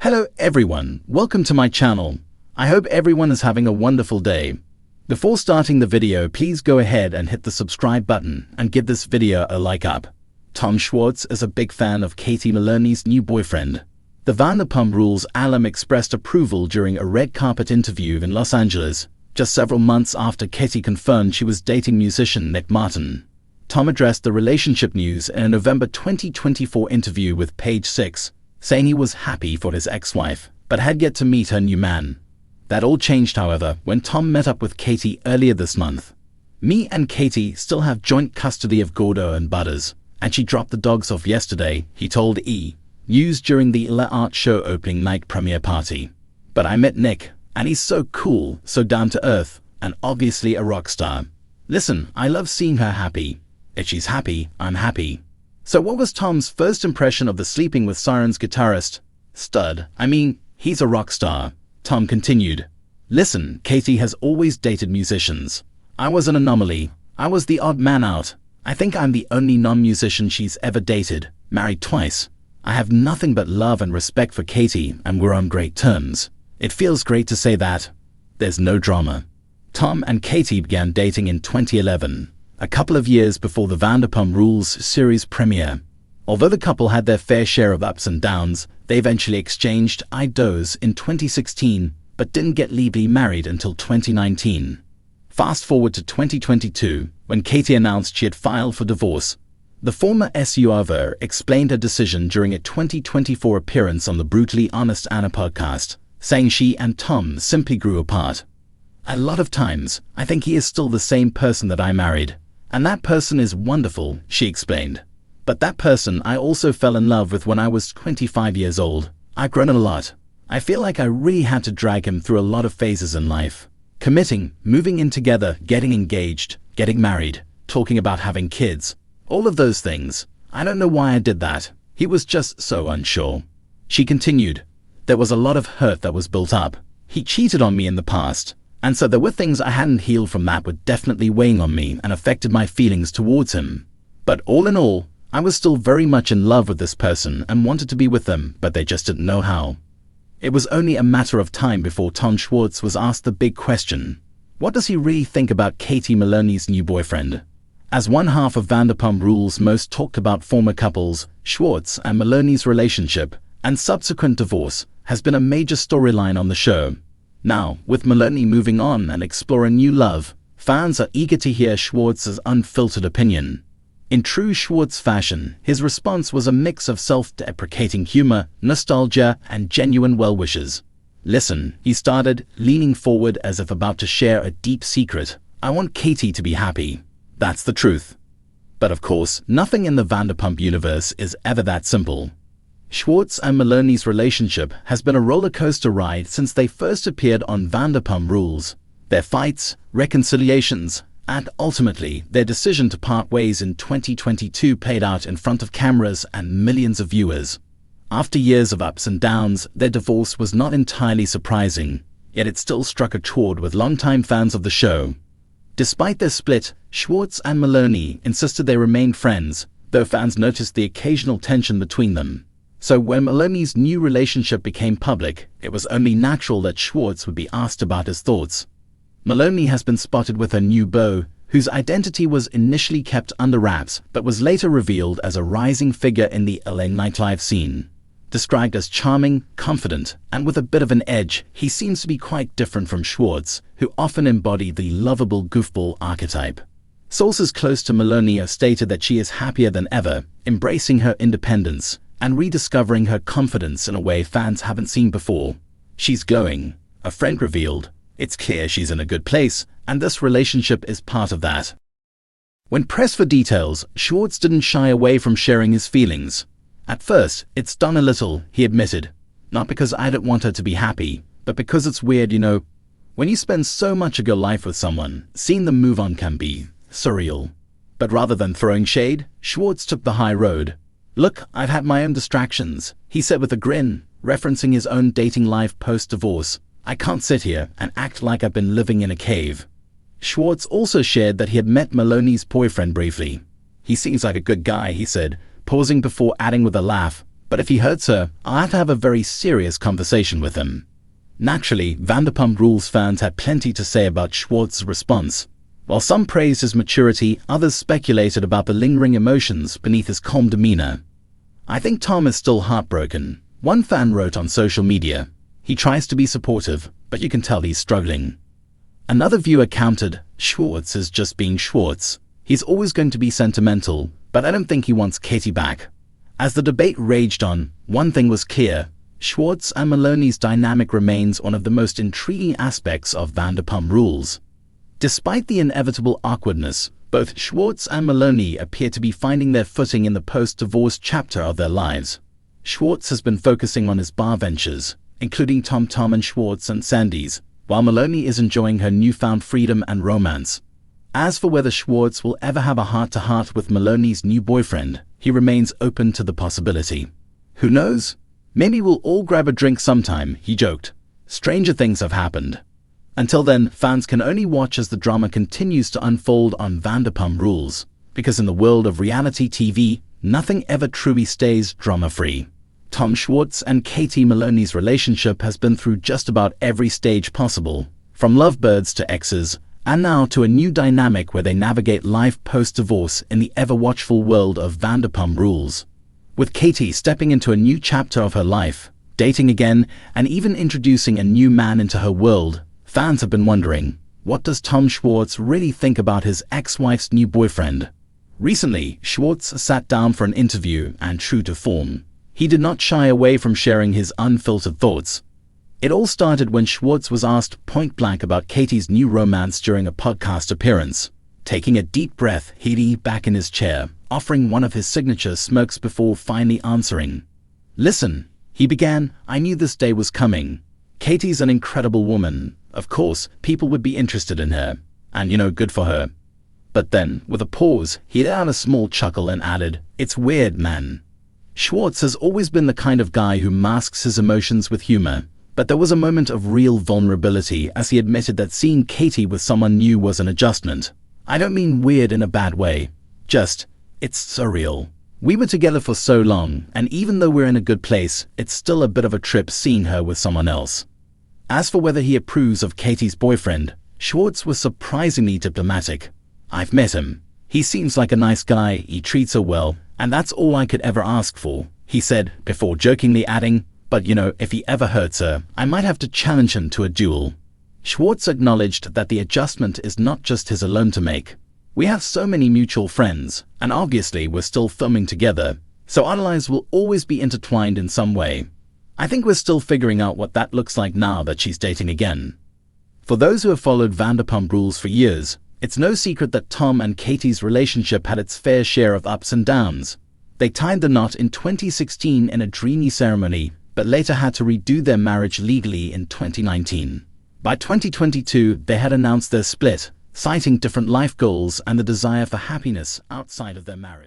Hello everyone, welcome to my channel. I hope everyone is having a wonderful day. Before starting the video, please go ahead and hit the subscribe button and give this video a like up. Tom Schwartz is a big fan of Katie Maloney's new boyfriend. The Vanderpump Rules alum expressed approval during a red carpet interview in Los Angeles, just several months after Katie confirmed she was dating musician Nick Martin. Tom addressed the relationship news in a November 2024 interview with Page 6, saying he was happy for his ex-wife, but had yet to meet her new man. That all changed, however, when Tom met up with Katie earlier this month. "Me and Katie still have joint custody of Gordo and Butters, and she dropped the dogs off yesterday," he told E! News during the La Art show opening night premiere party. "But I met Nick, and he's so cool, so down to earth, and obviously a rock star. Listen, I love seeing her happy. If she's happy, I'm happy." So what was Tom's first impression of the Sleeping with Sirens guitarist? Stud. I mean, he's a rock star. Tom continued, "Listen, Katie has always dated musicians. I was an anomaly. I was the odd man out. I think I'm the only non-musician she's ever dated, married twice. I have nothing but love and respect for Katie, and we're on great terms. It feels great to say that. There's no drama." Tom and Katie began dating in 2011. A couple of years before the Vanderpump Rules series premiere. Although the couple had their fair share of ups and downs, they eventually exchanged I-Do's in 2016, but didn't get legally married until 2019. Fast forward to 2022, when Katie announced she had filed for divorce. The former SURver explained her decision during a 2024 appearance on the Brutally Honest Anna podcast, saying she and Tom simply grew apart. "A lot of times, I think he is still the same person that I married. And that person is wonderful," she explained. "But that person I also fell in love with when I was 25 years old. I've grown a lot. I feel like I really had to drag him through a lot of phases in life. Committing, moving in together, getting engaged, getting married, talking about having kids. All of those things. I don't know why I did that. He was just so unsure." She continued, "There was a lot of hurt that was built up. He cheated on me in the past. And so there were things I hadn't healed from that were definitely weighing on me and affected my feelings towards him. But all in all, I was still very much in love with this person and wanted to be with them, but they just didn't know how." It was only a matter of time before Tom Schwartz was asked the big question. What does he really think about Katie Maloney's new boyfriend? As one half of Vanderpump Rules' most talked about former couples, Schwartz and Maloney's relationship and subsequent divorce has been a major storyline on the show. Now, with Maloney moving on and exploring new love, fans are eager to hear Schwartz's unfiltered opinion. In true Schwartz fashion, his response was a mix of self-deprecating humor, nostalgia, and genuine well wishes. "Listen," he started, leaning forward as if about to share a deep secret. "I want Katie to be happy. That's the truth." But of course, nothing in the Vanderpump universe is ever that simple. Schwartz and Maloney's relationship has been a roller coaster ride since they first appeared on Vanderpump Rules. Their fights, reconciliations, and ultimately their decision to part ways in 2022 played out in front of cameras and millions of viewers. After years of ups and downs, their divorce was not entirely surprising, yet it still struck a chord with longtime fans of the show. Despite their split, Schwartz and Maloney insisted they remained friends, though fans noticed the occasional tension between them. So when Maloney's new relationship became public, it was only natural that Schwartz would be asked about his thoughts. Maloney has been spotted with her new beau, whose identity was initially kept under wraps but was later revealed as a rising figure in the LA nightlife scene. Described as charming, confident, and with a bit of an edge, he seems to be quite different from Schwartz, who often embodied the lovable goofball archetype. Sources close to Maloney have stated that she is happier than ever, embracing her independence and rediscovering her confidence in a way fans haven't seen before. "She's glowing," a friend revealed. "It's clear she's in a good place, and this relationship is part of that." When pressed for details, Schwartz didn't shy away from sharing his feelings. "At first, it stung a little," he admitted. "Not because I don't want her to be happy, but because it's weird, you know. When you spend so much of your life with someone, seeing them move on can be surreal." But rather than throwing shade, Schwartz took the high road. "Look, I've had my own distractions," he said with a grin, referencing his own dating life post-divorce. "I can't sit here and act like I've been living in a cave." Schwartz also shared that he had met Maloney's boyfriend briefly. "He seems like a good guy," he said, pausing before adding with a laugh, But if he hurts her, I'll have to have a very serious conversation with him. Naturally, Vanderpump Rules fans had plenty to say about Schwartz's response. While some praised his maturity, others speculated about the lingering emotions beneath his calm demeanor. I think Tom is still heartbroken. One fan wrote on social media, "He tries to be supportive, but you can tell he's struggling." Another viewer countered, "Schwartz is just being Schwartz. He's always going to be sentimental, but I don't think he wants Katie back." As the debate raged on, one thing was clear: Schwartz and Maloney's dynamic remains one of the most intriguing aspects of Vanderpump Rules. Despite the inevitable awkwardness, both Schwartz and Maloney appear to be finding their footing in the post-divorce chapter of their lives. Schwartz has been focusing on his bar ventures, including Tom and Schwartz and Sandy's, while Maloney is enjoying her newfound freedom and romance. As for whether Schwartz will ever have a heart-to-heart with Maloney's new boyfriend, he remains open to the possibility. Who knows? Maybe we'll all grab a drink sometime, he joked. Stranger things have happened. Until then, fans can only watch as the drama continues to unfold on Vanderpump Rules, because in the world of reality TV, nothing ever truly stays drama-free. Tom Schwartz and Katie Maloney's relationship has been through just about every stage possible, from lovebirds to exes, and now to a new dynamic where they navigate life post-divorce in the ever-watchful world of Vanderpump Rules. With Katie stepping into a new chapter of her life, dating again, and even introducing a new man into her world, fans have been wondering, what does Tom Schwartz really think about his ex-wife's new boyfriend? Recently, Schwartz sat down for an interview, and true to form, he did not shy away from sharing his unfiltered thoughts. It all started when Schwartz was asked point-blank about Katie's new romance during a podcast appearance. Taking a deep breath, he leaned back in his chair, offering one of his signature smirks before finally answering. "Listen," he began, "I knew this day was coming. Katie's an incredible woman. Of course, people would be interested in her. And, good for her." But then, with a pause, he let out a small chuckle and added, "It's weird, man." Schwartz has always been the kind of guy who masks his emotions with humor, but there was a moment of real vulnerability as he admitted that seeing Katie with someone new was an adjustment. I don't mean weird in a bad way. Just, it's surreal. We were together for so long, and even though we're in a good place, it's still a bit of a trip seeing her with someone else. As for whether he approves of Katie's boyfriend, Schwartz was surprisingly diplomatic. "I've met him. He seems like a nice guy, he treats her well, and that's all I could ever ask for," he said, before jokingly adding, "But if he ever hurts her, I might have to challenge him to a duel." Schwartz acknowledged that the adjustment is not just his alone to make. "We have so many mutual friends, and obviously we're still filming together, so our lives will always be intertwined in some way. I think we're still figuring out what that looks like now that she's dating again." For those who have followed Vanderpump Rules for years, it's no secret that Tom and Katie's relationship had its fair share of ups and downs. They tied the knot in 2016 in a dreamy ceremony, but later had to redo their marriage legally in 2019. By 2022, they had announced their split, citing different life goals and the desire for happiness outside of their marriage.